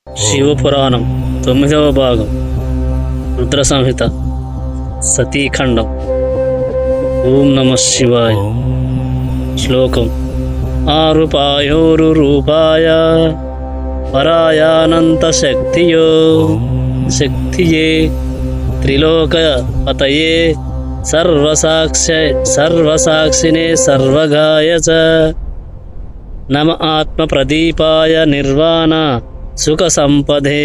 శివపురాణం 9వ భాగం రుద్ర సంహిత సతీఖండం. ఓం నమ శివాయ. శ్లోకం. ఆరుపాయోరు రూపాయ పరాయానంత శక్తియే త్రిలోక పతయే సర్వసాక్షినే సర్వగాయ చ నమ ఆత్మ ప్రదీపాయ నిర్వాణ సుఖ సంపదే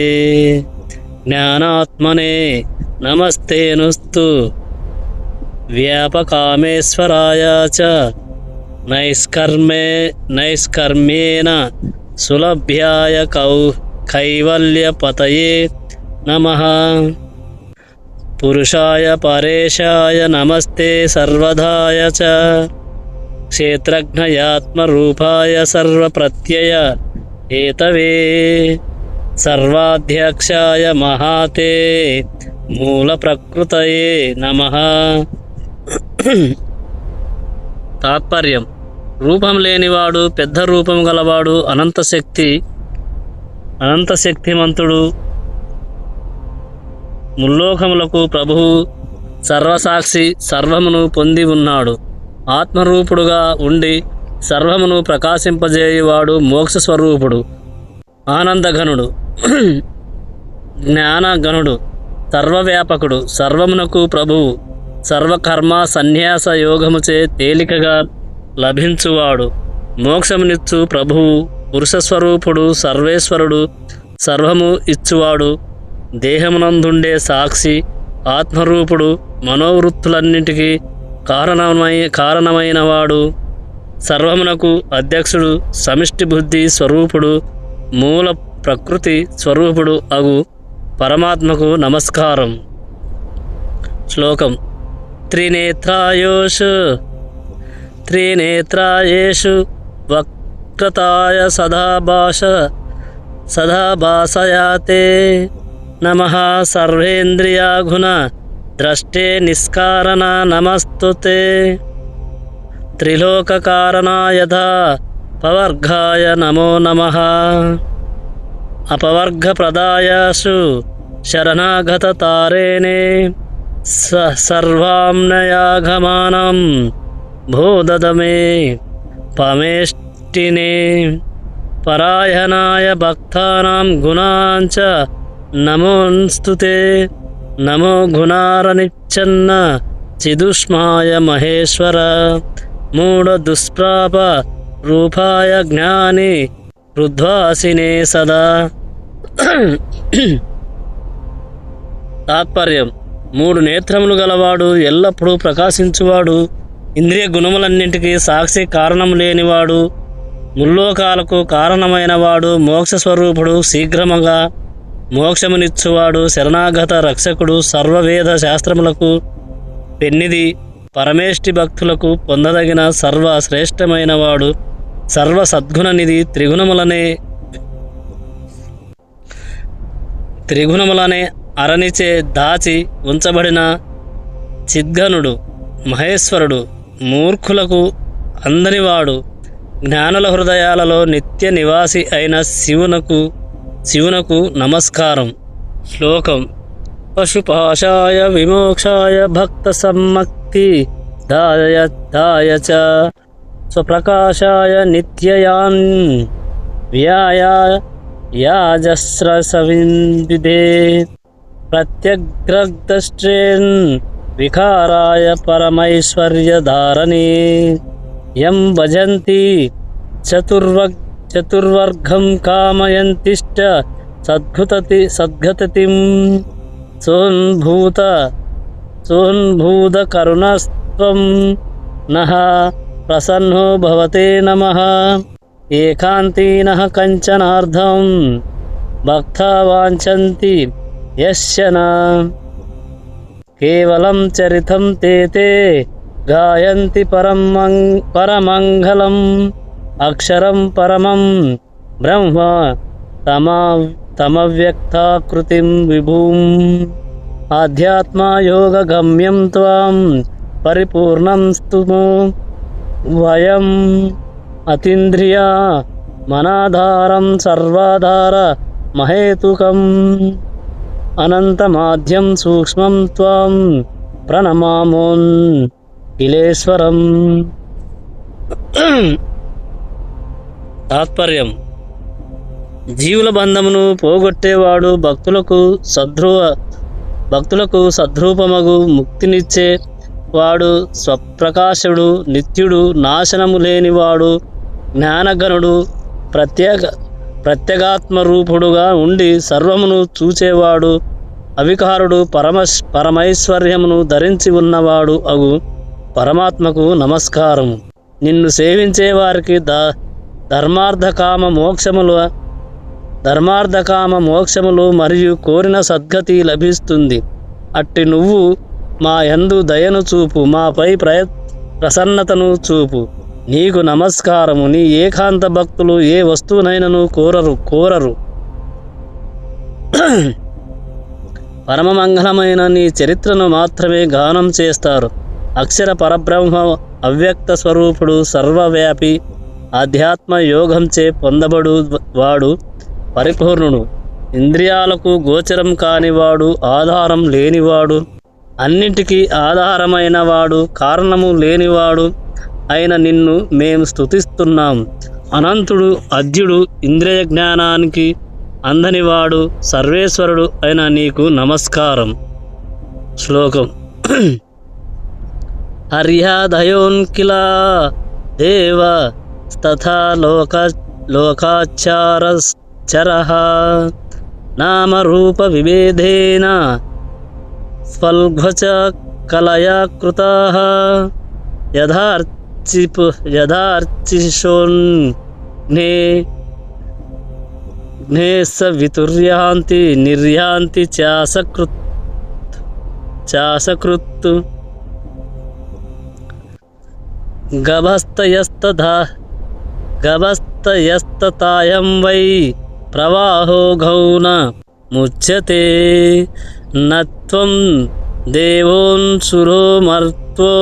జ్ఞానాత్మనే నమస్తేనుస్తు వ్యాపకామేశ్వరాయ చ నైష్కర్మ్యేన సులభ్యాయ కైవల్యపతయే నమః. పురుషాయ పరేశాయ నమస్తే సర్వదాయ చ క్షేత్రజ్ఞయాత్మరూపాయ సర్వప్రత్యయ ఏతవే సర్వాధ్యక్షాయ మహాతే మూల ప్రకృతయే నమః. తాత్పర్యం. రూపం లేనివాడు, పెద్ద రూపం గలవాడు, అనంత శక్తిమంతుడు, ముల్లోకములకు ప్రభువు, సర్వసాక్షి, సర్వమును పొంది ఉన్నాడు. ఆత్మరూపుడుగా ఉండి సర్వమును ప్రకాశింపజేయువాడు, మోక్షస్వరూపుడు, ఆనందఘనుడు, జ్ఞానగణుడు, సర్వవ్యాపకుడు, సర్వమునకు ప్రభువు, సర్వకర్మ సన్యాస యోగముచే తేలికగా లభించువాడు, మోక్షమునిచ్చు ప్రభువు, పురుషస్వరూపుడు, సర్వేశ్వరుడు, సర్వము ఇచ్చువాడు, దేహమునందుండే సాక్షి, ఆత్మరూపుడు, మనోవృత్తులన్నింటికీ కారణమైనవాడు, సర్వమునకు అధ్యక్షుడు, సమిష్టి బుద్ధి స్వరూపుడు, మూల ప్రకృతి స్వరూపుడు అగు పరమాత్మకు నమస్కారం. శ్లోకం. త్రినేత్రాయేషు వక్రతాయ సదాభాసయాతే నమః. సర్వేంద్రియాగుణ ద్రష్టే నిష్కారణ నమస్తుతే. త్రిలోకకారణాయథా పవర్గాయ నమో నమః. అపవర్గప్రదాయాసు శరణాగతతారేణే సర్వాంనయాగమానం బోధదమే పమేష్టినే. పరాయణాయ భక్తానాం గుణాంచ నమోస్తుతే. నమో గుణారనిచ్చన్న చిదుష్మాయ మహేశ్వర. మూఢ దుష్ప్రాప రూపాయ జ్ఞాని రుద్వాసినే సదా. తాత్పర్యం. మూడు నేత్రములు గలవాడు, ఎల్లప్పుడూ ప్రకాశించువాడు, ఇంద్రియ గుణములన్నింటికీ సాక్షి, కారణం లేనివాడు, ముల్లోకాలకు కారణమైనవాడు, మోక్షస్వరూపుడు, శీఘ్రముగా మోక్షమునిచ్చువాడు, శరణాగత రక్షకుడు, సర్వవేద శాస్త్రములకు పెన్నిది, పరమేష్టి భక్తులకు పొందదగిన సర్వశ్రేష్టమైనవాడు, సర్వ సద్గుణనిధి, త్రిగుణములనే అరణిచే దాచి ఉంచబడిన చిద్ఘనుడు, మహేశ్వరుడు, మూర్ఖులకు అందనివాడు, జ్ఞానుల హృదయాలలో నిత్య నివాసి అయిన శివునకు నమస్కారం. శ్లోకం. పశుపాశాయ విమోక్షాయ భక్త సమ్మక్తి దాయ చ స్వప్రకాశాయ నిత్యయాన్ వ్యాయాజస్రసవింవిదే ప్రత్యగ్రద్రష్ట్రేన్ వికారాయ పరమైశ్వర్యధారణే యం భజంతి చతుర్వర్గం కామయంతిష్ట సద్గతిం సోన్భూత కరుణస్త్వం నః ప్రసన్నో భవతే నమః. ఏకాంతీనః కంచనార్థం భక్తా వాంఛంతి యస్య న కేవలం చరితం తే గాయంతి పరమంగళం అక్షరం పరమం బ్రహ్మ తమవ్యక్తాకృతిం విభూం. ఆధ్యాత్మయోగగమ్యం త్వాం పరిపూర్ణం స్తుము వయం అతీంద్రియ మనాధారం సర్వాధార మహేతుకం అనంతమాద్యం సూక్ష్మం త్వాం ప్రణమామోన్ కిలేశ్వరం. తాత్పర్యం: జీవుల బంధమును పోగొట్టేవాడు, భక్తులకు సద్రూపమగు ముక్తినిచ్చే వాడు, స్వప్రకాశుడు, నిత్యుడు, నాశనము లేనివాడు, జ్ఞానగణుడు, ప్రత్యేగాత్మరూపుడుగా ఉండి సర్వమును చూచేవాడు, అవికారుడు, పరమైశ్వర్యమును ధరించి ఉన్నవాడు అగు పరమాత్మకు నమస్కారము. నిన్ను సేవించే వారికి ధర్మార్థకామ మోక్షములు మరియు కోరిన సద్గతి లభిస్తుంది. అట్టి నువ్వు మా యందు దయను చూపు, మాపై ప్రసన్నతను చూపు. నీకు నమస్కారము. నీ ఏకాంత భక్తులు ఏ వస్తువునైనను కోరరు. పరమమంగళమైన నీ చరిత్రను మాత్రమే గానం చేస్తారు. అక్షర పరబ్రహ్మ అవ్యక్త స్వరూపుడు, సర్వవ్యాపి, ఆధ్యాత్మ యోగంచే పొందబడు వాడు పరిపూర్ణుడు, ఇంద్రియాలకు గోచరం కానివాడు, ఆధారం లేనివాడు, అన్నింటికీ ఆధారమైన వాడు, కారణము లేనివాడు అయిన నిన్ను మేము స్తుతిస్తున్నాం. అనంతుడు, అద్యుడు, ఇంద్రియ జ్ఞానానికి అందనివాడు, సర్వేశ్వరుడు అయిన నీకు నమస్కారం. శ్లోకం: హర్యాదయోన్కిల దేవ తథా లోకాచారశ్చరః నామరూప విభేదేన స్వల్ఘ్వచ కలయా కృతాః యథార్చిషోన్నే ఘ్నేస వితుర్యాంతి నిర్యాంతి చాసకృత్ గభస్తయస్తతాయం వై ప్రవాహో గౌన ముచ్యతే నత్వం దేవోన్సురో మర్త్వో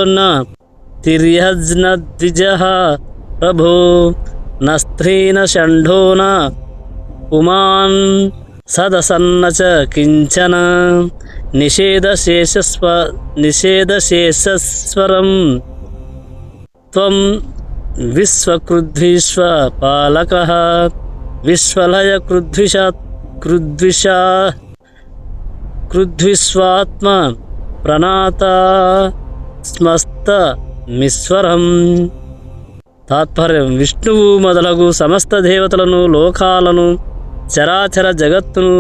న తిర్యజ్నద్విజః ప్రభో న స్త్రీన షంఢో న పుమాన్ సదసన్న చ కించన నిషేధశేషస్వరం త్వం విశ్వకృద్విశ్వపాలకః విశ్వలయ కృద్విశ్వాత్మ ప్రణాత స్మస్తమీశ్వరం. తాత్పర్యం: విష్ణువు మొదలగు సమస్త దేవతలను, లోకాలను, చరాచర జగత్తును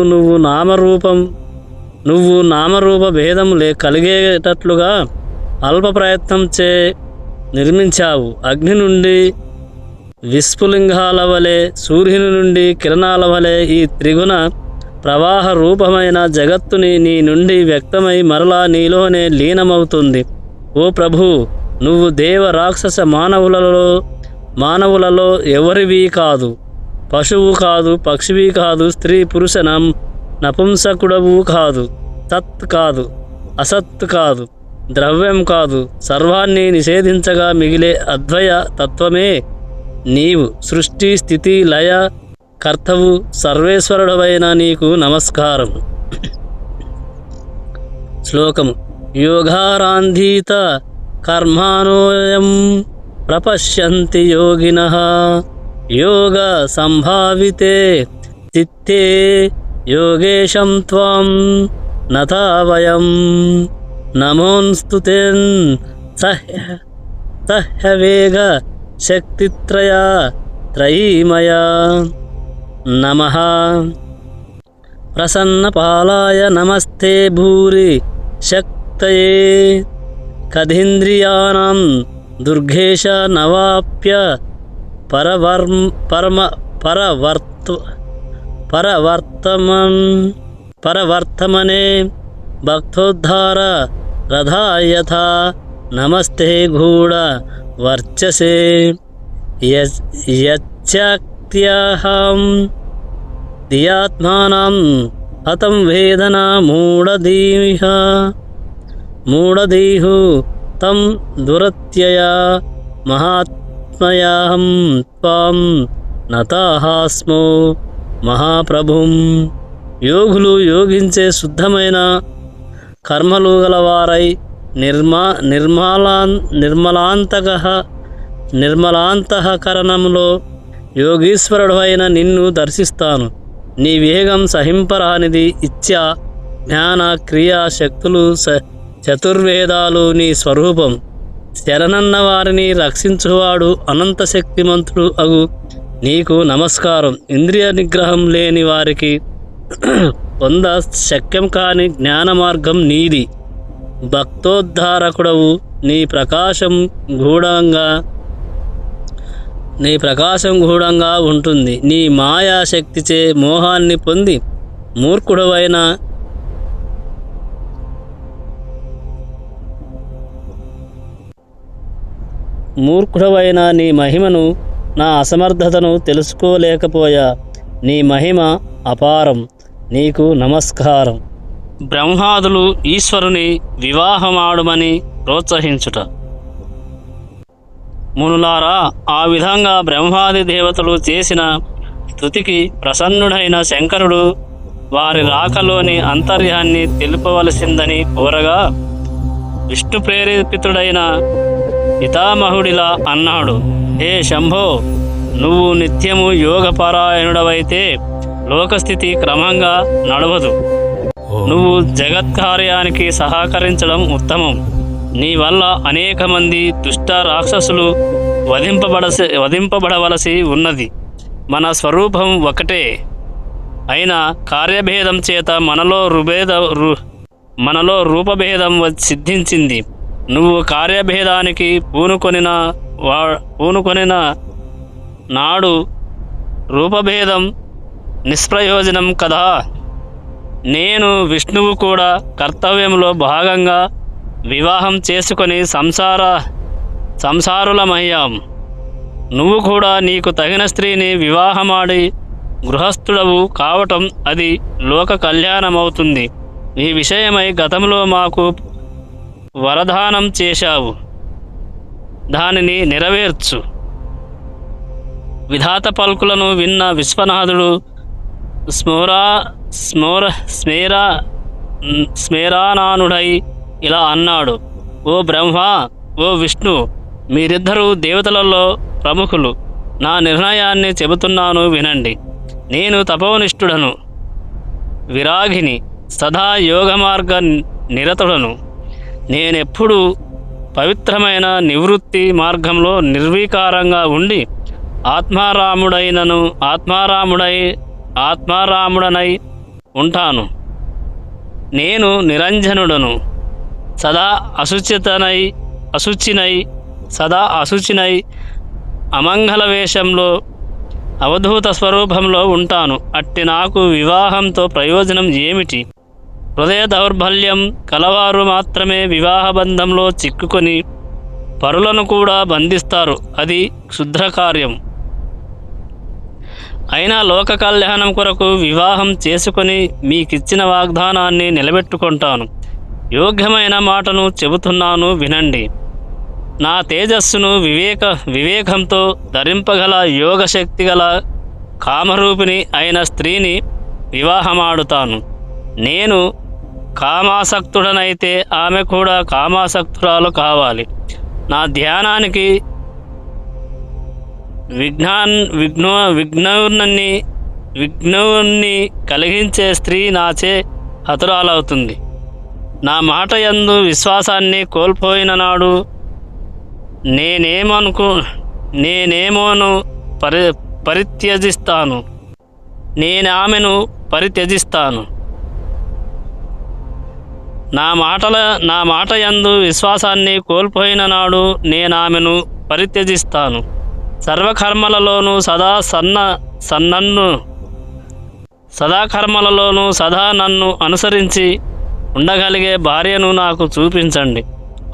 నువ్వు నామరూప భేదం కలిగేటట్లుగా అల్ప ప్రయత్నంచే నిర్మించావు. అగ్ని నుండి విస్ఫులింగాల వలె, సూర్యుని నుండి కిరణాల వలె ఈ త్రిగుణ ప్రవాహ రూపమైన జగత్తుని నీ నుండి వ్యక్తమై మరలా నీలోనే లీనమవుతుంది. ఓ ప్రభు, నువ్వు దేవ రాక్షస మానవులలో ఎవరివి కాదు, పశువు కాదు, పక్షివి కాదు, స్త్రీ పురుష నపుంసకుడవు కాదు, సత్ కాదు, అసత్ కాదు, ద్రవ్యం కాదు, సర్వాన్ని నిషేధించగా మిగిలే అద్వయ తత్వమే నీవు. సృష్టి, స్థితి, లయ కర్తవు, సర్వేశ్వరుడవైన నీకు నమస్కారం. శ్లోకము: యోగారాంధీత కర్మాణోయం ప్రపశ్యంతి యోగినః యోగ సంభావితే చిత్తే యోగేశం త్వాం నతా వయం నమోన్స్తుతేన్ సహ్యవేగ శక్తిత్రయీమయా నమః. ప్రసన్నపాలాయ నమస్తే భూరి శక్తయే కధీంద్రియాణం దుర్గేశ నవాప్య పరవర్తమనే భక్తోద్ధార రథాయథా నమస్తే గూఢ వర్చసే యచ్చాక్త్యహం ధియాత్మానం హతం వేదన మూఢదీహు తం దురత్యయా మహాత్మయాహం త్వాం నతాహాస్మో మహాప్రభుం. యోగులు యోగించే శుద్ధమైన కర్మలు గలవారై నిర్మలాంతఃకరణంలో యోగీశ్వరుడు అయిన నిన్ను దర్శిస్తాను. నీ వేగం సహింపరానిది. ఇచ్ఛ, జ్ఞాన, క్రియా శక్తులు చతుర్వేదాలు నీ స్వరూపం. శరణన్న వారిని రక్షించువాడు అనంత శక్తిమంతుడు అగు నీకు నమస్కారం. ఇంద్రియ నిగ్రహం లేని వారికి పొంద శక్యం కాని జ్ఞాన మార్గం నీది. భక్తోద్ధారకుడవు. నీ ప్రకాశం గూఢంగా ఉంటుంది. నీ మాయా శక్తిచే మోహాన్ని పొంది మూర్ఖుడవైన నీ మహిమను, నా అసమర్థతను తెలుసుకోలేకపోయా. నీ మహిమ అపారం. నీకు నమస్కారం. బ్రహ్మాదులు ఈశ్వరుని వివాహమాడుమని ప్రోత్సహించుట. మునులారా, ఆ విధంగా బ్రహ్మాది దేవతలు చేసిన స్తుతికి ప్రసన్నుడైన శంకరుడు వారి రాకలోని అంతర్యాన్ని తెలుపవలసిందని కోరగా, విష్ణు ప్రేరేపితుడైన పితామహుడిలా అన్నాడు. హే శంభో, నువ్వు నిత్యము యోగపరాయణుడవైతే లోకస్థితి క్రమంగా నడవదు. నువ్వు జగత్కార్యానికి సహకరించడం ఉత్తమం. నీ వల్ల అనేక మంది దుష్ట రాక్షసులు వధింపబడవలసి ఉన్నది. మన స్వరూపం ఒకటే అయినా కార్యభేదం చేత మనలో రూపభేదం సిద్ధించింది. నువ్వు కార్యభేదానికి పూనుకొనిన నాడు రూపభేదం నిష్ప్రయోజనం కదా. నేను విష్ణువు కూడా కర్తవ్యంలో భాగంగా వివాహం చేసుకొని సంసారులమయ్యాం. నువ్వు కూడా నీకు తగిన స్త్రీని వివాహమాడి గృహస్థుడవు కావటం అది లోక కళ్యాణమవుతుంది. ఈ విషయమై గతంలో మాకు వరదానం చేశావు, దానిని నెరవేర్చు. విధాత పలుకులను విన్న విశ్వనాథుడు స్మేరానానుడై ఇలా అన్నాడు. ఓ బ్రహ్మ, ఓ విష్ణు, మీరిద్దరూ దేవతలలో ప్రముఖులు. నా నిర్ణయాన్ని చెబుతున్నాను వినండి. నేను తపోనిష్ఠుడను, విరాగిని, సదా యోగమార్గ నిరతుడను. నేనెప్పుడూ పవిత్రమైన నివృత్తి మార్గంలో నిర్వికారంగా ఉండి ఆత్మారాముడనై ఉంటాను. నేను నిరంజనుడను, సదా అశుచినై అమంగళ వేషంలో అవధూత స్వరూపంలో ఉంటాను. అట్టి నాకు వివాహంతో ప్రయోజనం ఏమిటి? హృదయ దౌర్బల్యం కలవారు మాత్రమే వివాహబంధంలో చిక్కుకొని పరులను కూడా బంధిస్తారు. అది క్షుద్రకార్యం. అయినా లోక కళ్యాణం కొరకు వివాహం చేసుకొని మీకిచ్చిన వాగ్దానాన్ని నిలబెట్టుకుంటాను. యోగ్యమైన మాటను చెబుతున్నాను వినండి. నా తేజస్సును వివేకంతో ధరింపగల యోగశక్తి గల కామరూపిణి అయిన స్త్రీని వివాహమాడుతాను. నేను కామాసక్తుడనైతే ఆమె కూడా కామాసక్తురాలు కావాలి. నా ధ్యానానికి విఘ్నుని కలిగించే స్త్రీ నాచే హతురాలవుతుంది. నా మాట యందు విశ్వాసాన్ని కోల్పోయిన నాడు నేనేమోను పరిత్యజిస్తాను. నేనామెను పరిత్యజిస్తాను. నా మాట యందు విశ్వాసాన్ని కోల్పోయిన నాడు నేనామెను పరిత్యజిస్తాను. సర్వకర్మలలోనూ సదా నన్ను అనుసరించి ఉండగలిగే భార్యను నాకు చూపించండి.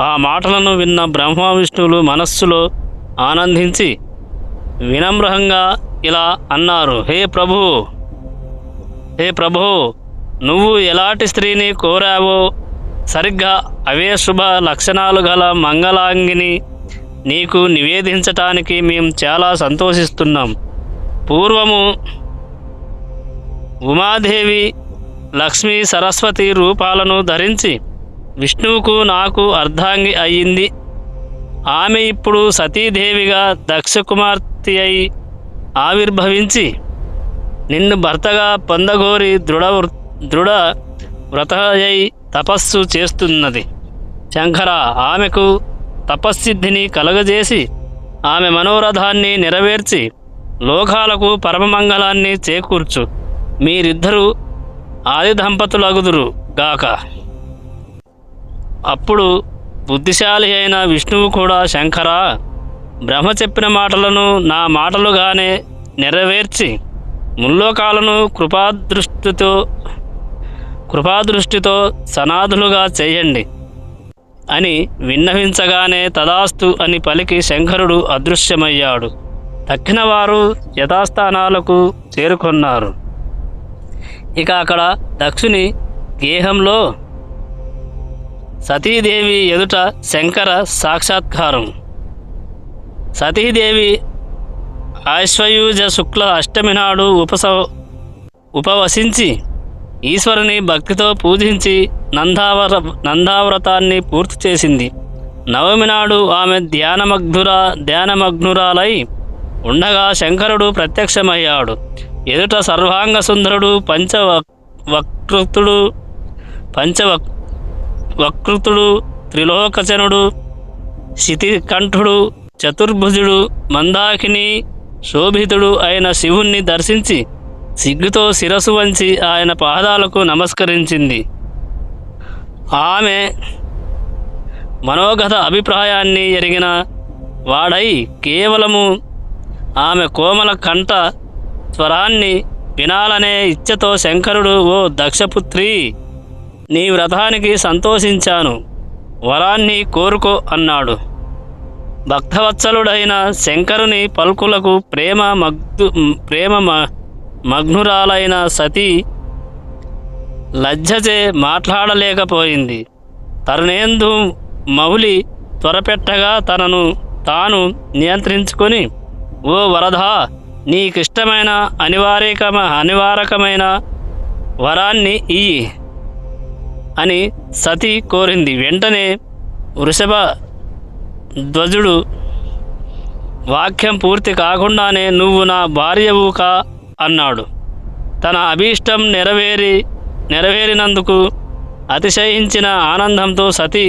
ఆ మాటలను విన్న బ్రహ్మ విష్ణువులు మనస్సులో ఆనందించి వినమ్రంగా ఇలా అన్నారు. హే ప్రభు, నువ్వు ఎలాంటి స్త్రీని కోరావో సరిగ్గా అవే శుభ లక్షణాలు గల మంగళాంగిని నీకు నివేదించటానికి మేము చాలా సంతోషిస్తున్నాం. ఉమాదేవి, లక్ష్మీ, సరస్వతి రూపాలను ధరించి విష్ణువుకు నాకు అర్ధాంగి అయ్యింది. ఆమె ఇప్పుడు సతీదేవిగా దక్ష కుమార్తె అయి ఆవిర్భవించి నిన్ను భర్తగా పొందగోరి దృఢ వ్రతయై తపస్సు చేస్తున్నది. శంకర, ఆమెకు తపస్సిద్ధిని కలగజేసి ఆమె మనోరథాన్ని నెరవేర్చి లోకాలకు పరమమంగళాన్ని చేకూర్చు. మీరిద్దరూ ఆది దంపతులగుదురు గాక. అప్పుడు బుద్ధిశాలి అయిన విష్ణువు కూడా, శంకర, బ్రహ్మ చెప్పిన మాటలను నా మాటలుగానే నెరవేర్చి ముల్లోకాలను కృపాదృష్టితో సనాథులుగా చేయండి అని విన్నవించగానే తదాస్తు అని పలికి శంకరుడు అదృశ్యమయ్యాడు. తక్కిన వారు యథాస్థానాలకు చేరుకున్నారు. ఇక అక్కడ దక్షుని గేహంలో సతీదేవి ఎదుట శంకర సాక్షాత్కారం. సతీదేవి ఆశ్వయుజ శుక్ల అష్టమి నాడు ఉపవసించి ఈశ్వరుని భక్తితో పూజించి నందావ్రతాన్ని పూర్తి చేసింది. నవమి నాడు ఆమె ధ్యానమగ్నురాలై ఉండగా శంకరుడు ప్రత్యక్షమయ్యాడు. ఎదుట సర్వాంగ సుందరుడు, పంచవక్ృతుడు, త్రిలోకచనుడు, శితికంఠుడు, చతుర్భుజుడు, మందాకిని శోభితుడు అయిన శివుణ్ణి దర్శించి సిగ్గుతో శిరసు వంచి ఆయన పాదాలకు నమస్కరించింది. ఆమె మనోగత అభిప్రాయాన్ని ఎరిగిన వాడై కేవలము ఆమె కోమల కంఠ స్వరాన్ని వినాలనే ఇచ్చతో శంకరుడు, ఓ దక్షపుత్రి, నీ వ్రతానికి సంతోషించాను, వరాన్ని కోరుకో అన్నాడు. భక్తవత్సలుడైన శంకరుని పలుకులకు ప్రేమ మగ్నురాలైన సతీ లజ్జచే మాట్లాడలేకపోయింది. తరుణేందు మౌలి త్వరపెట్టగా తనను తాను నియంత్రించుకొని, ఓ వరదా, నీకిష్టమైన అనివారకమైన వరాన్ని ఇయ్యి అని సతీ కోరింది. వెంటనే వృషభ ధ్వజుడు వాక్యం పూర్తి కాకుండానే, నువ్వు నా భార్యవు కా అన్నాడు. తన అభీష్టం నెరవేరినందుకు అతిశయించిన ఆనందంతో సతీ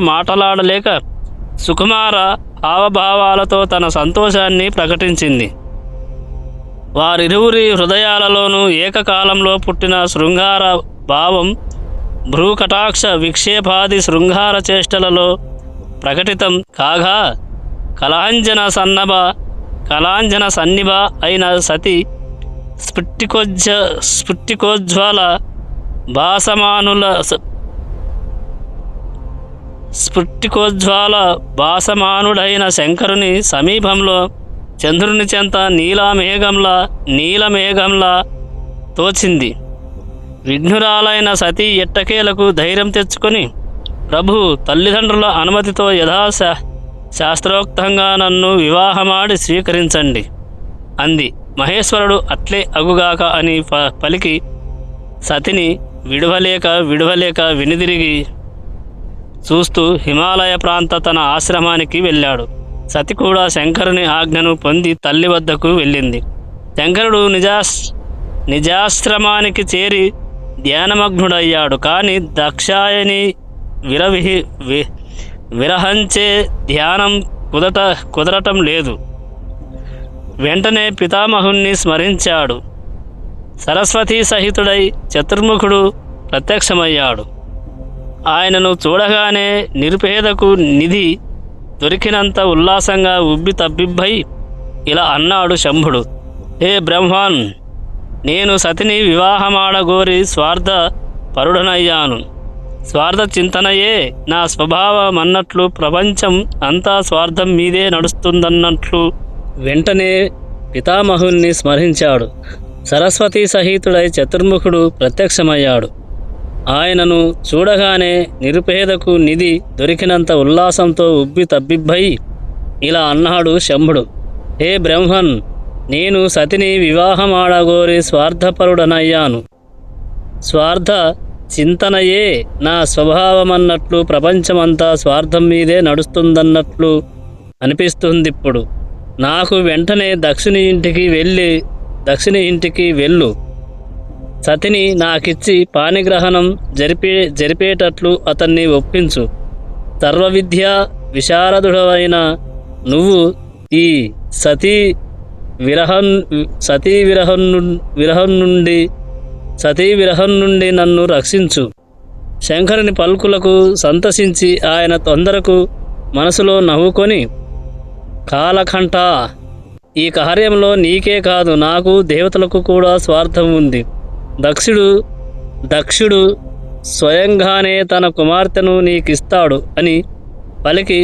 మాటలాడలేక సుకుమార హావభావాలతో తన సంతోషాన్ని ప్రకటించింది. వారిరువురి హృదయాలలోనూ ఏకకాలంలో పుట్టిన శృంగార భావం భ్రూకటాక్ష విక్షేపాది శృంగార చేష్టలలో ప్రకటితం కాగా కలాంజన సన్నిభ అయిన సతి స్ఫుట్టికోజ్వల భాసమానుడైన శంకరుని సమీపంలో చంద్రుని చెంత నీలమేఘంలా తోచింది. విఘ్నురాలైన సతీ ఎట్టకేలకు ధైర్యం తెచ్చుకొని, ప్రభు, తల్లిదండ్రుల అనుమతితో శాస్త్రోక్తంగా నన్ను వివాహమాడి స్వీకరించండి అంది. మహేశ్వరుడు అట్లే అగుగాక అని పలికి సతిని విడవలేక వెనుదిరిగి చూస్తూ హిమాలయ ప్రాంత తన ఆశ్రమానికి వెళ్ళాడు. సతి కూడా శంకరుని ఆజ్ఞను పొంది తల్లి వద్దకు వెళ్ళింది. శంకరుడు నిజాశ్రమానికి చేరి ధ్యానమగ్నుడయ్యాడు. కానీ దక్షాయని విరహంచే ధ్యానం కుదరటం లేదు. వెంటనే పితామహుణ్ణి స్మరించాడు. సరస్వతీ సహితుడై చతుర్ముఖుడు ప్రత్యక్షమయ్యాడు. ఆయనను చూడగానే నిరుపేదకు నిధి దొరికినంత ఉల్లాసంగా ఉబ్బి తబ్బిబ్బై ఇలా అన్నాడు శంభుడు, హే బ్రహ్మాన్, నేను సతిని వివాహమాడగోరి స్వార్థ పరుడనయ్యాను. స్వార్థ చింతనయే నా స్వభావం అన్నట్లు ప్రపంచం అంతా స్వార్థం మీదే నడుస్తుందన్నట్లు వెంటనే పితామహుణ్ణి స్మరించాడు. సరస్వతీ సహితుడై చతుర్ముఖుడు ప్రత్యక్షమయ్యాడు. ఆయనను చూడగానే నిరుపేదకు నిధి దొరికినంత ఉల్లాసంతో ఉబ్బి తబ్బిబ్బై ఇలా అన్నాడు శంభుడు, హే బ్రహ్మన్, నేను సతిని వివాహమాడగోరి స్వార్థపరుడనయ్యాను. స్వార్థ చింతనయే నా స్వభావమన్నట్లు ప్రపంచమంతా స్వార్థం మీదే నడుస్తుందన్నట్లు అనిపిస్తుందిప్పుడు. నాకు వెంటనే దక్షిణి ఇంటికి వెళ్ళు. సతిని నాకిచ్చి పాణిగ్రహణం జరిపేటట్లు అతన్ని ఒప్పించు. సర్వవిద్యా విశారదుడవైన నువ్వు ఈ సతీ విరహం నుండి నన్ను రక్షించు. శంకరుని పలుకులకు సంతసించి ఆయన తొందరకు మనసులో నవ్వుకొని, కాలకంఠ, ఈ కార్యంలో నీకే కాదు నాకు దేవతలకు కూడా స్వార్థం ఉంది. దక్షుడు స్వయంగానే తన కుమార్తెను నీకిస్తాడు అని పలికి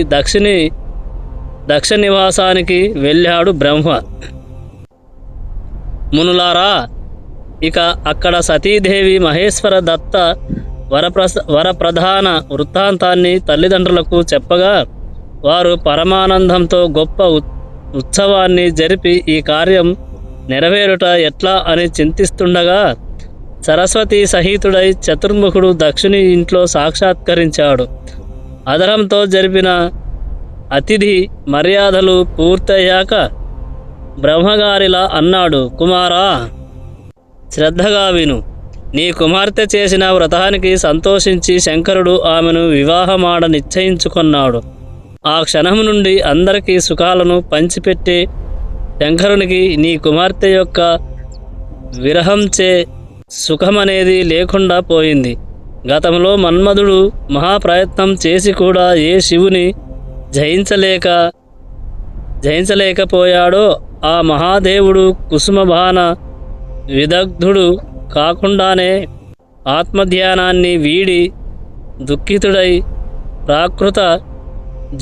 దక్ష నివాసానికి వెళ్ళాడు బ్రహ్మ. మునులారా, ఇక అక్కడ సతీదేవి మహేశ్వర దత్త వరప్రధాన వృత్తాంతాన్ని తల్లిదండ్రులకు చెప్పగా వారు పరమానందంతో గొప్ప ఉత్సవాన్ని జరిపి ఈ కార్యం నెరవేరుట ఎట్లా అని చింతిస్తుండగా సరస్వతి సహితుడై చతుర్ముఖుడు దక్షుని ఇంట్లో సాక్షాత్కరించాడు. అదరంతో జరిపిన అతిథి మర్యాదలు పూర్తయ్యాక బ్రహ్మగారిలా అన్నాడు, కుమారా, శ్రద్ధగా విను. నీ కుమార్తె చేసిన వ్రతానికి సంతోషించి శంకరుడు ఆమెను వివాహమాడ నిశ్చయించుకున్నాడు. ఆ క్షణం నుండి అందరికీ సుఖాలను పంచిపెట్టే శంకరునికి నీ కుమార్తె యొక్క విరహంచే సుఖమనేది లేకుండా పోయింది. గతంలో మన్మధుడు మహాప్రయత్నం చేసి కూడా ఏ శివుని జయించలేకపోయాడో ఆ మహాదేవుడు కుసుమబాణ విదగ్ధుడు కాకుండానే ఆత్మధ్యానాన్ని వీడి దుఃఖితుడై ప్రాకృత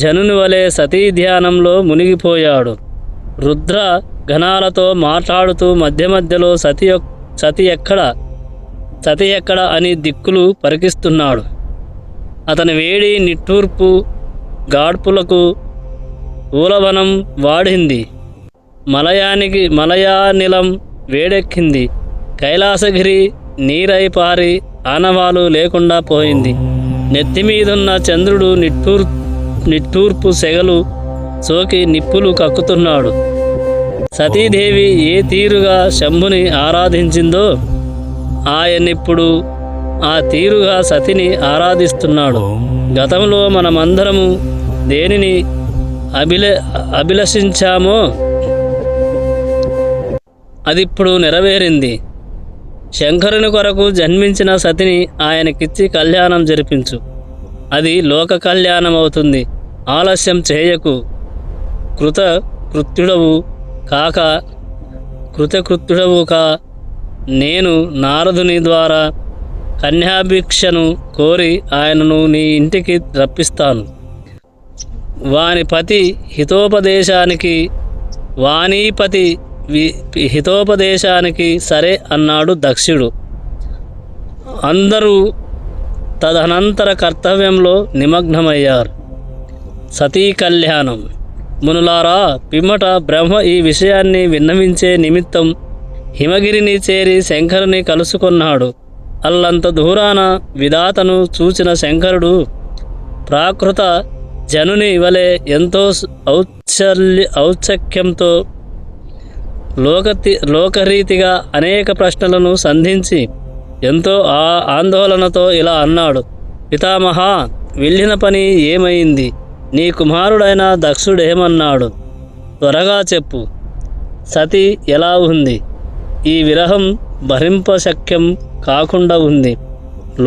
జనుని వలె సతీ ధ్యానంలో మునిగిపోయాడు. రుద్ర గణాలతో మాట్లాడుతూ మధ్యలో సతి ఎక్కడ అని దిక్కులు పరికిస్తున్నాడు. అతని వేడి నిట్టూర్పు గాడ్పులకు ఊలవనం వాడింది. మలయానిలం వేడెక్కింది. కైలాసగిరి నీరై పారి ఆనవాలు లేకుండా పోయింది. నెత్తిమీదున్న చంద్రుడు నిట్టూర్పు సెగలు సోకి నిప్పులు కక్కుతున్నాడు. సతీదేవి ఏ తీరుగా శంభుని ఆరాధించిందో ఆయనిప్పుడు ఆ తీరుగా సతిని ఆరాధిస్తున్నాడు. గతంలో మనమందరము దేనిని అభిలషించామో అదిప్పుడు నెరవేరింది. శంకరుని కొరకు జన్మించిన సతిని ఆయనకిచ్చి కళ్యాణం జరిపించు. అది లోక కళ్యాణం అవుతుంది. ఆలస్యం చేయకు. కృతకృత్యుడవు కా నేను నారదుని ద్వారా కన్యాభిక్షను కోరి ఆయనను నీ ఇంటికి రప్పిస్తాను. వాణీపతి హితోపదేశానికి సరే అన్నాడు దక్షుడు. అందరూ తదనంతర కర్తవ్యంలో నిమగ్నమయ్యారు. సతీ కళ్యాణం. మునులారా, పిమ్మట బ్రహ్మ ఈ విషయాన్ని విన్నవించే నిమిత్తం హిమగిరిని చేరి శంకరుని కలుసుకున్నాడు. అల్లంత దూరాన విధాతను చూచిన శంకరుడు ప్రాకృత జనుని వలె ఎంతో ఔత్సక్యంతో లోకరీతిగా అనేక ప్రశ్నలను సంధించి ఎంతో ఆందోళనతో ఇలా అన్నాడు, పితామహ, వెళ్ళిన పని ఏమైంది? నీ కుమారుడైన దక్షుడేమన్నాడు? త్వరగా చెప్పు. సతి ఎలా ఉంది? ఈ విరహం భరింపశక్యం కాకుండా ఉంది.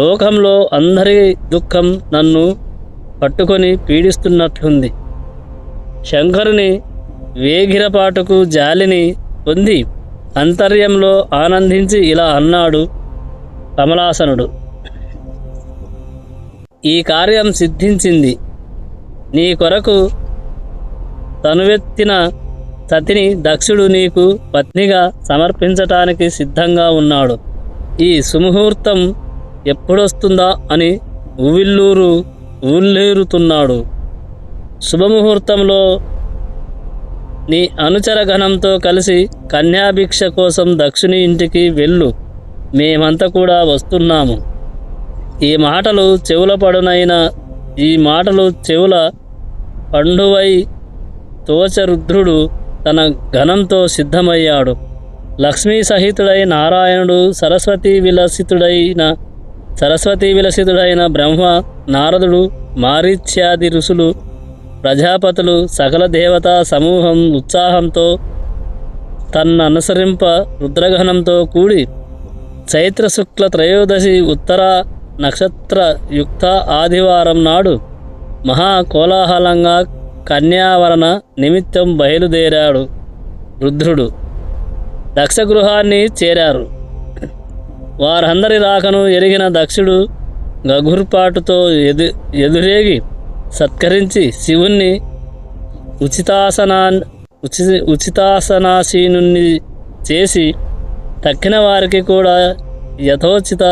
లోకంలో అందరి దుఃఖం నన్ను పట్టుకొని పీడిస్తున్నట్లుంది. శంకరుని వేగిరపాటుకు జాలిని పొంది అంతర్యంలో ఆనందించి ఇలా అన్నాడు కమలాసనుడు, ఈ కార్యం సిద్ధించింది. నీ కొరకు తనువెత్తిన సతిని దక్షుడు నీకు పత్నిగా సమర్పించటానికి సిద్ధంగా ఉన్నాడు. ఈ సుముహూర్తం ఎప్పుడొస్తుందా అని ఉవ్విళ్ళూరుతున్నాడు. శుభముహూర్తంలో నీ అనుచర గణంతో కలిసి కన్యాభిక్ష కోసం దక్షుని ఇంటికి వెళ్ళు, మేమంతా కూడా వస్తున్నాము. ఈ మాటలు చెవుల పండువై తోచ రుద్రుడు తన గణంతో సిద్ధమయ్యాడు. లక్ష్మీ సహితుడై నారాయణుడు, సరస్వతీ విలసితుడైన బ్రహ్మ, నారదుడు, మారీచ్యాది ఋషులు, ప్రజాపతులు, సకల దేవతా సమూహం ఉత్సాహంతో తన్ననుసరింప రుద్రగణంతో కూడి చైత్రశుక్ల త్రయోదశి ఉత్తర నక్షత్ర యుక్త ఆదివారం నాడు మహాకోలాహలంగా కన్యావరణ నిమిత్తం బయలుదేరాడు. రుద్రుడు దక్షగృహాన్ని చేరారు. వారందరి రాకను ఎరిగిన దక్షుడు గగుర్పాటుతో ఎదురేగి సత్కరించి శివుణ్ణి ఉచితాసనాసీనుణ్ణి చేసి తక్కిన వారికి కూడా యథోచిత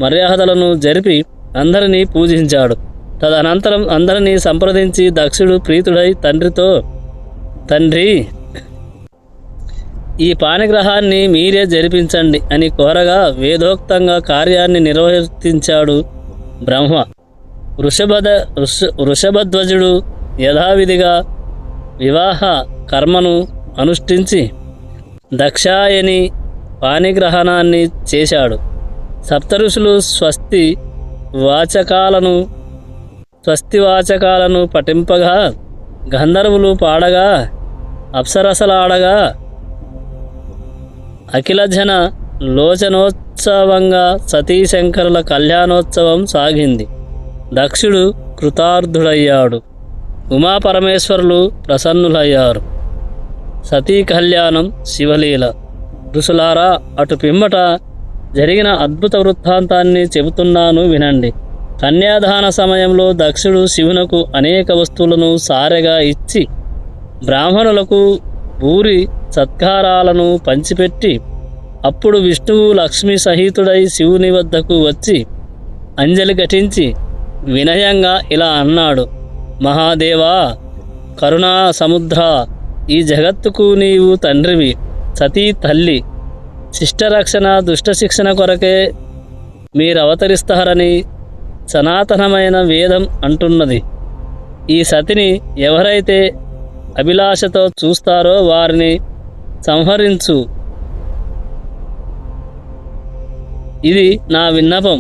మర్యాదలను జరిపి అందరినీ పూజించాడు. తదనంతరం అందరినీ సంప్రదించి దక్షుడు ప్రీతుడై తండ్రి ఈ పాణిగ్రహాన్ని మీరే జరిపించండి అని కోరగా వేదోక్తంగా కార్యాన్ని నిర్వర్తించాడు బ్రహ్మ. వృషభధ్వజుడు యథావిధిగా వివాహ కర్మను అనుష్ఠించి దక్షాయని పాణిగ్రహణాన్ని చేశాడు. సప్తఋషులు స్వస్తి వాచకాలను పఠింపగా, గంధర్వులు పాడగా, అప్సరసలాడగా అఖిలజన లోచనోత్సవంగా సతీశంకరుల కళ్యాణోత్సవం సాగింది. దక్షుడు కృతార్థుడయ్యాడు. ఉమాపరమేశ్వరులు ప్రసన్నులయ్యారు. సతీ కళ్యాణం శివలీల. ఋషులారా, అటు పిమ్మట జరిగిన అద్భుత వృత్తాంతాన్ని చెబుతున్నాను వినండి. కన్యాదాన సమయంలో దక్షుడు శివునకు అనేక వస్తువులను సారెగా ఇచ్చి బ్రాహ్మణులకు భూరి సత్కారాలను పంచిపెట్టి, అప్పుడు విష్ణువు లక్ష్మీ సహితుడై శివుని వద్దకు వచ్చి అంజలి ఘటించి వినయంగా ఇలా అన్నాడు: మహాదేవా, కరుణా సముద్ర, ఈ జగత్తుకు నీవు తండ్రివి, సతీ తల్లి. శిష్టరక్షణ దుష్ట శిక్షణ కొరకే మీరు అవతరిస్తారని సనాతనమైన వేదం అంటున్నది. ఈ సతిని ఎవరైతే అభిలాషతో చూస్తారో వారిని సంహరించు. ఇది నా విన్నపం.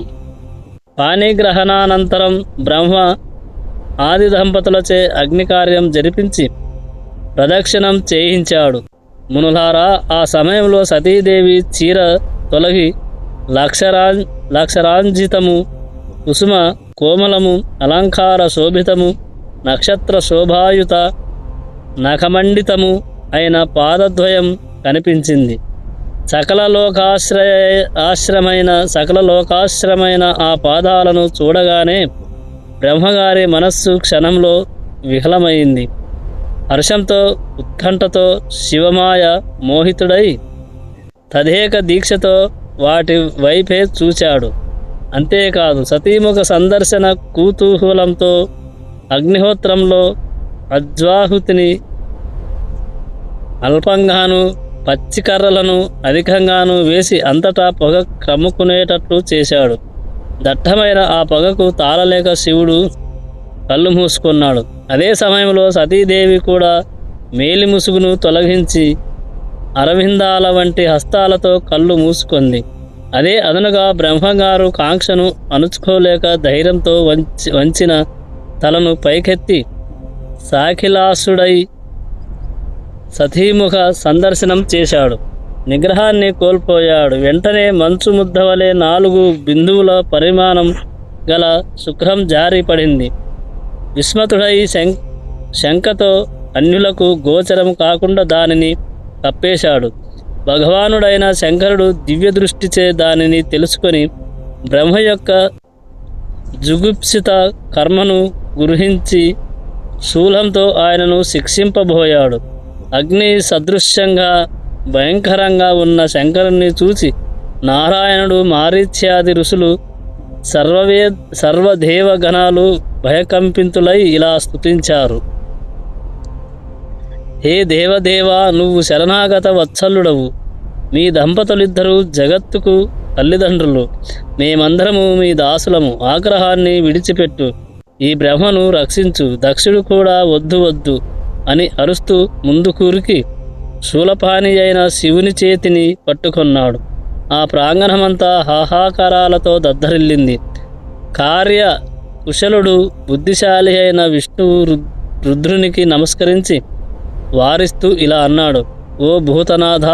పాణిగ్రహణానంతరం బ్రహ్మ ఆది దంపతులచే అగ్నికార్యం జరిపించి ప్రదక్షిణం చేయించాడు. మునులారా, ఆ సమయంలో సతీదేవి చీర తొలగి లక్షరాంజితము, కుసుమ కోమలము, అలంకార శోభితము, నక్షత్ర శోభాయుత, నఖమండితము అయిన పాదద్వయం కనిపించింది. సకల లోకాశ్రమైన ఆ పాదాలను చూడగానే బ్రహ్మగారి మనస్సు క్షణంలో విహలమైంది. హర్షంతో ఉత్కంఠతో శివమాయ మోహితుడై తదేక దీక్షతో వాటి వైపే చూచాడు. అంతేకాదు, సతీముఖ సందర్శన కుతూహలంతో అగ్నిహోత్రంలో అజ్వాహుతిని అల్పంగాను, పచ్చికర్రలను అధికంగాను వేసి అంతటా పొగ క్రమ్ముకునేటట్లు చేశాడు. దట్టమైన ఆ పొగకు తాళలేక శివుడు కళ్ళు మూసుకున్నాడు. అదే సమయంలో సతీదేవి కూడా మేలి ముసుగును తొలగించి అరవిందాల వంటి హస్తాలతో కళ్ళు మూసుకుంది. అదే అదనుగా బ్రహ్మగారు కాంక్షను అణుచుకోలేక ధైర్యంతో వంచిన తలను పైకెత్తి సాఖిలాసుడై సతీముఖ సందర్శనం చేశాడు. నిగ్రహాన్ని కోల్పోయాడు. వెంటనే మంచు ముద్దవలే 4 బిందువుల పరిమాణం గల శుక్రం జారి పడింది. విస్మతుడై శంకతో అన్యులకు గోచరం కాకుండా దానిని కప్పేశాడు. భగవానుడైన శంకరుడు దివ్య దృష్టిచే దానిని తెలుసుకొని బ్రహ్మ యొక్క జుగుప్సిత కర్మను గురించి శూలంతో ఆయనను శిక్షింపబోయాడు. అగ్ని సదృశ్యంగా భయంకరంగా ఉన్న శంకరుణ్ణి చూసి నారాయణుడు, మారీచ్యాది ఋషులు, సర్వదేవగణాలు భయకంపితులై ఇలా స్తుతించారు: హే దేవదేవా, నువ్వు శరణాగత వత్సలుడవు. మీ దంపతులిద్దరూ జగత్తుకు తల్లిదండ్రులు. మేమందరము మీ దాసులము. ఆగ్రహాన్ని విడిచిపెట్టు, ఈ బ్రహ్మను రక్షించు. దక్షుడు కూడా వద్దు వద్దు అని అరుస్తూ ముందుకూరికి శూలపాణి అయిన శివుని చేతిని పట్టుకొన్నాడు. ఆ ప్రాంగణమంతా హాహాకారాలతో దద్దరిల్లింది. కార్య కుశలుడు బుద్ధిశాలి అయిన విష్ణువు రుద్రునికి నమస్కరించి వారిస్తూ ఇలా అన్నాడు: ఓ భూతనాథ,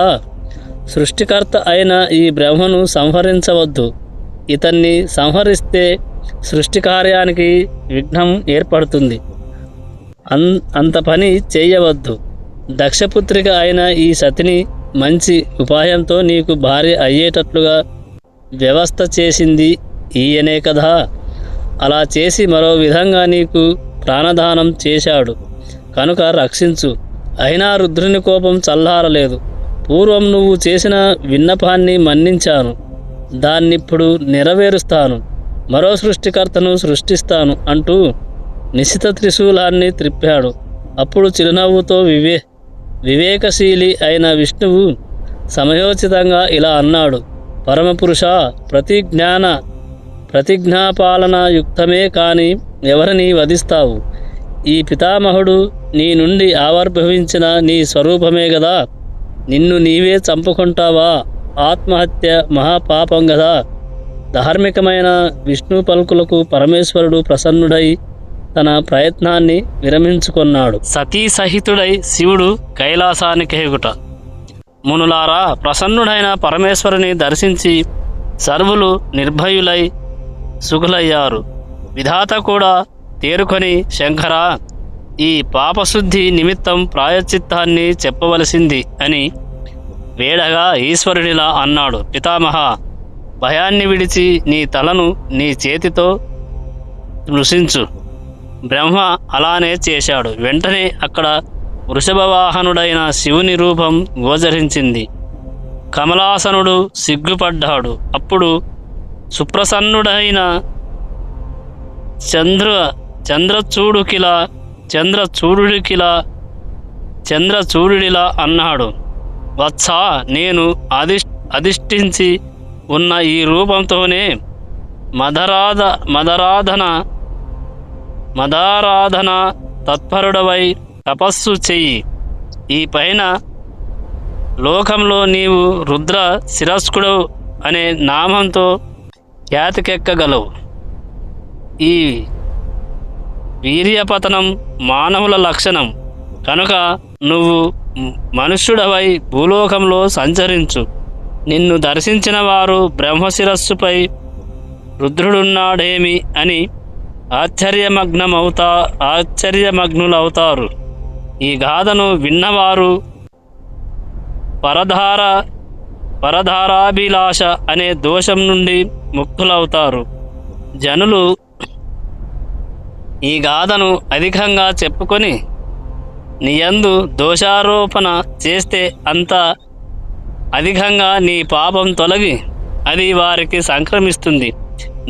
సృష్టికర్త అయిన ఈ బ్రహ్మను సంహరించవద్దు. ఇతన్ని సంహరిస్తే సృష్టి కార్యానికి విఘ్నం ఏర్పడుతుంది. అంత పని చేయవద్దు. దక్షపుత్రిక అయిన ఈ సతిని మంచి ఉపాయంతో నీకు భార్య అయ్యేటట్లుగా వ్యవస్థ చేసింది ఈయనే కదా. అలా చేసి మరో విధంగా నీకు ప్రాణదానం చేశాడు కనుక రక్షించు. అయినా రుద్రుని కోపం చల్లారలేదు. పూర్వం నువ్వు చేసిన విన్నపాన్ని మన్నించాను. దాన్నిప్పుడు నెరవేరుస్తాను. మరో సృష్టికర్తను సృష్టిస్తాను అంటూ నిశిత త్రిశూలాన్ని త్రిప్పాడు. అప్పుడు చిరునవ్వుతో వివేకశీలి అయిన విష్ణువు సమయోచితంగా ఇలా అన్నాడు: పరమపురుష, ప్రతిజ్ఞాపాలన యుక్తమే కాని ఎవరిని వధిస్తావు? ఈ పితామహుడు నీ నుండి ఆవిర్భవించిన నీ స్వరూపమే గదా. నిన్ను నీవే చంపుకుంటావా? ఆత్మహత్య మహాపాపం గదా. ధార్మికమైన విష్ణు పలుకులకు పరమేశ్వరుడు ప్రసన్నుడై తన ప్రయత్నాన్ని విరమించుకున్నాడు. సతీ సహితుడై శివుడు కైలాసానికి ఎగుట. మునులారా, ప్రసన్నుడైన పరమేశ్వరుని దర్శించి సర్వులు నిర్భయులై సుఖులయ్యారు. విధాత కూడా తేరుకొని, శంకరా, ఈ పాపశుద్ధి నిమిత్తం ప్రాయశ్చిత్తాన్ని చెప్పవలసింది అని వేడగా ఈశ్వరుడిలా అన్నాడు: పితామహ, భయాన్ని విడిచి నీ తలను నీ చేతితో స్పృశించు. బ్రహ్మ అలానే చేశాడు. వెంటనే అక్కడ వృషభవాహనుడైన శివుని రూపం గోచరించింది. కమలాసనుడు సిగ్గుపడ్డాడు. అప్పుడు సుప్రసన్నుడైన చంద్రచూడుడిలా అన్నాడు: వత్సా, నేను అధిష్ఠించి ఉన్న ఈ రూపంతోనే మదారాధన తత్పరుడవై తపస్సు చెయ్యి. ఈ పైన లోకంలో నీవు రుద్ర శిరస్కుడు అనే నామంతో ఖ్యాతికెక్కగలవు. ఈ వీర్యపతనం మానవుల లక్షణం కనుక నువ్వు మనుష్యుడవై భూలోకంలో సంచరించు. నిన్ను దర్శించిన వారు బ్రహ్మశిరస్సుపై రుద్రుడున్నాడేమి అని ఆశ్చర్యమగ్నులవుతారు. ఈ గాథను విన్నవారు పరధారాభిలాష అనే దోషం నుండి ముక్తులవుతారు. జనులు ఈ గాథను అధికంగా చెప్పుకొని నీయందు దోషారోపణ చేస్తే అంత అధికంగా నీ పాపం తొలగి అది వారికి సంక్రమిస్తుంది.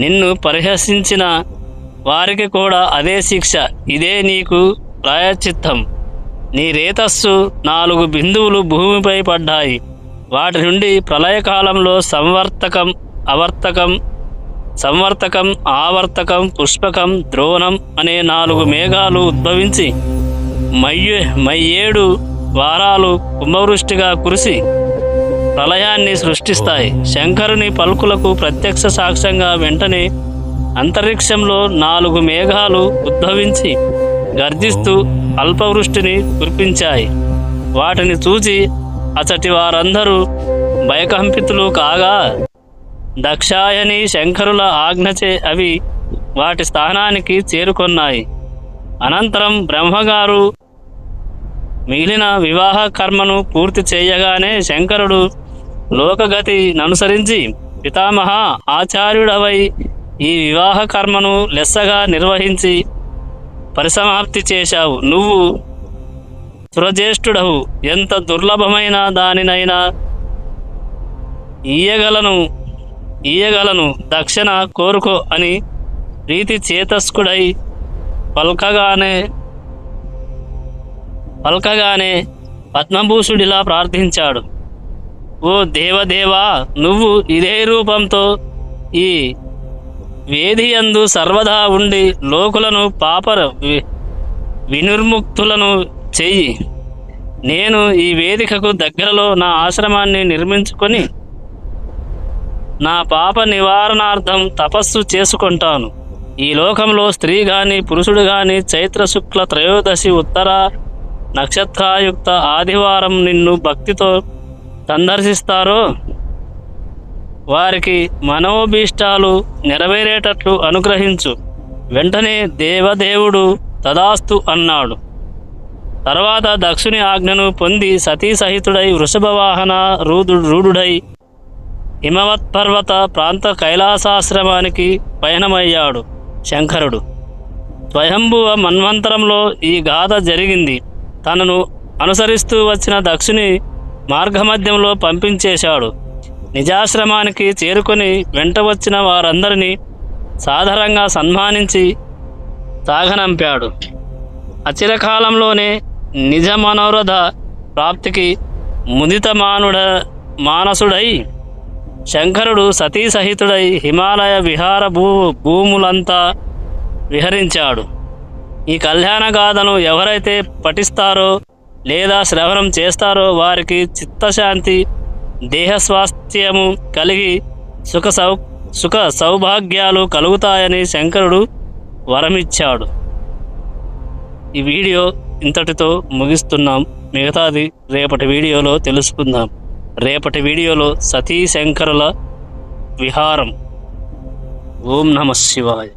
నిన్ను పరిహసించిన వారికి కూడా అదే శిక్ష. ఇదే నీకు ప్రాయశ్చిత్తం. నీ రేతస్సు 4 బిందువులు భూమిపై పడ్డాయి. వాటి నుండి ప్రళయకాలంలో సంవర్తకం, ఆవర్తకం, పుష్పకం, ద్రోణం అనే 4 మేఘాలు ఉద్భవించి 7 వారాలు కుంభవృష్టిగా కురిసి ప్రళయాన్ని సృష్టిస్తాయి. శంకరుని పలుకులకు ప్రత్యక్ష సాక్ష్యంగా వెంటనే అంతరిక్షంలో 4 మేఘాలు ఉద్భవించి గర్జిస్తూ అల్పవృష్టిని కురిపించాయి. వాటిని చూచి అచటి వారందరూ భయకంపితులు కాగా దక్షాయని శంకరుల ఆజ్ఞచే అవి వాటి స్థానానికి చేరుకొన్నాయి. అనంతరం బ్రహ్మగారు మిగిలిన వివాహ కర్మను పూర్తి చేయగానే శంకరుడు లోకగతిననుసరించి, పితామహ, ఆచార్యుడవై ఈ వివాహ కర్మను లెస్సగా నిర్వహించి పరిసమాప్తి చేశావు. నువ్వు సురజ్యేష్ఠుడవు. ఎంత దుర్లభమైన దానినైనా ఇయ్యగలను, దక్షిణ కోరుకో అని ప్రీతి చేతస్కుడై పల్కగానే పలకగానే పద్మభూషుడిలా ప్రార్థించాడు. ఓ దేవదేవా, నువ్వు ఇదే రూపంతో ఈ వేదియందు సర్వదా ఉండి లోకులను పాప వినిర్ముక్తులను చెయ్యి. నేను ఈ వేదికకు దగ్గరలో నా ఆశ్రమాన్ని నిర్మించుకొని నా పాప నివారణార్థం తపస్సు చేసుకుంటాను. ఈ లోకంలో స్త్రీ కానీ పురుషుడు కానీ చైత్ర శుక్ల త్రయోదశి ఉత్తర నక్షత్రాయుక్త ఆదివారం నిన్ను భక్తితో సందర్శిస్తారో వారికి మనోభీష్టాలు నెరవేరేటట్లు అనుగ్రహించు. వెంటనే దేవదేవుడు తదాస్తు అన్నాడు. తర్వాత దక్షుని ఆజ్ఞను పొంది సతీ సహితుడై వృషభవాహన రూఢుడై హిమవత్పర్వత ప్రాంత కైలాసాశ్రమానికి పయనమయ్యాడు శంకరుడు. స్వయంభువ మన్వంతరంలో ఈ గాథ జరిగింది. తనను అనుసరిస్తూ వచ్చిన దక్షుని మార్గమధ్యంలో పంపించేశాడు. నిజాశ్రమానికి చేరుకొని వెంట వచ్చిన వారందరినీ సాదరంగా సన్మానించి సాగనంపాడు. అచిరకాలంలోనే నిజ మనోరథ ప్రాప్తికి ముదిత మానసుడై శంకరుడు సతీ సహితుడై హిమాలయ విహార భూములంతా విహరించాడు. ఈ కళ్యాణగాథను ఎవరైతే పఠిస్తారో లేదా శ్రవణం చేస్తారో వారికి చిత్తశాంతి, దేహస్వాస్థ్యము కలిగి సుఖ సౌభాగ్యాలు కలుగుతాయని శంకరుడు వరమిచ్చాడు. ఈ వీడియో ఇంతటితో ముగిస్తున్నాం. మిగతాది రేపటి వీడియోలో తెలుసుకుందాం. రేపటి వీడియోలో సతీ శంకరుల విహారం. ఓం నమః శివాయ.